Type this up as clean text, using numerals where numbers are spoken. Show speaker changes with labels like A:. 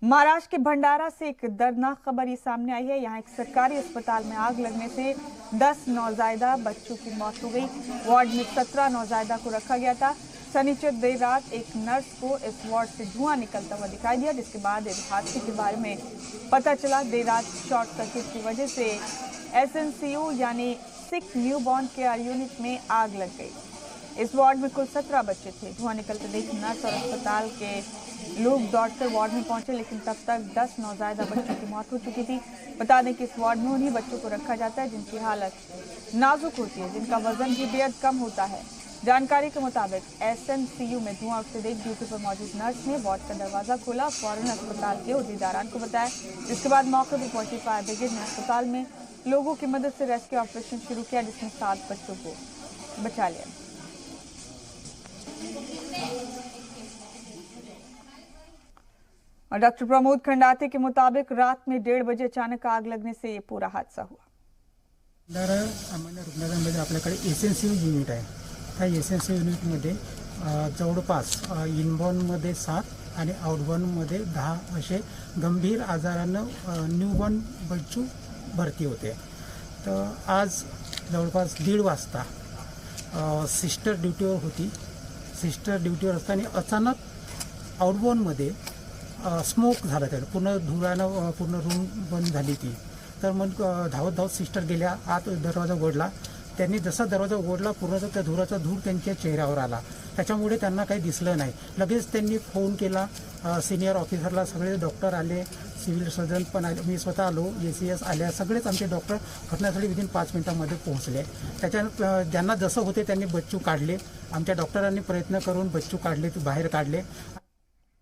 A: महाराष्ट्र के भंडारा से एक दर्दनाक खबर ये सामने आई है। यहाँ एक सरकारी अस्पताल में आग लगने से 10 नौजायदा बच्चों की मौत हो गई। वार्ड में 17 नौजायदा को रखा गया था। शनिचर देर रात एक नर्स को इस वार्ड से धुआं निकलता हुआ दिखाई दिया, जिसके बाद इस हादसे के बारे में पता चला। देर रात शॉर्ट सर्किट की वजह से SNCU यानी सिक न्यूबॉर्न केयर यूनिट में आग लग गई। इस वार्ड में कुल 17 बच्चे थे। धुआं निकलते देख नर्स और अस्पताल के लोग दौड़कर वार्ड में पहुंचे, लेकिन तब तक 10 नौजायदा बच्चों की मौत हो चुकी थी। बता दें कि इस वार्ड में उन्हीं बच्चों को रखा जाता है जिनकी हालत नाजुक होती है, जिनका वजन भी बेहद कम होता है। जानकारी के मुताबिक SNCU में धुआं उठते देख ड्यूटी पर मौजूद नर्स ने वार्ड का दरवाजा खोला, फौरन अस्पताल के उद्देदारान को बताया, जिसके बाद मौके पर पहुंची फायर ब्रिगेड ने अस्पताल में लोगों की मदद से रेस्क्यू ऑपरेशन शुरू किया, जिसमें 7 बच्चों को बचा लिया। और डॉक्टर प्रमोद खंडाते के मुताबिक रात में 1:30 बजे अचानक आग लगने से ये पूरा हादसा हुआ।
B: सामान्य रुग्णालयामध्ये आपल्याकडे SNCU युनिट आहे। त्या SNCU युनिटमध्ये जवळपास इनबॉर्नमध्ये 7 आणि आउटबॉर्नमध्ये 10 असे गंभीर आजारानं न्यूबॉर्न बच्चू भरती होते। तर आज जवळपास 1:30 वाजता सिस्टर ड्युटीवर होती। सिस्टर ड्युटीवर असताना अचानक आउटबॉर्नमध्ये स्मोक झाला, त्याला पूर्ण धुरानं पूर्ण रूम बंद झाली ती। तर मग धावत सिस्टर गेल्या, आत दरवाजा उघडला। त्यांनी जसा दरवाजा उघडला पूर्ण त्या धुराचा धूर त्यांच्या चेहऱ्यावर आला, त्याच्यामुळे त्यांना काही दिसलं नाही। लगेच त्यांनी फोन केला सिनियर ऑफिसरला, सगळे डॉक्टर आले, सिव्हिल सर्जन पण आले, मी स्वतः आलो, ACS आल्या, सगळेच आमचे डॉक्टर घटनास्थळी विदिन 5 मिनिटांमध्ये पोहोचले। त्याच्या ज्यांना जसं होते त्यांनी बच्चू काढले। आमच्या डॉक्टरांनी प्रयत्न करून बच्चू काढले, बाहेर काढले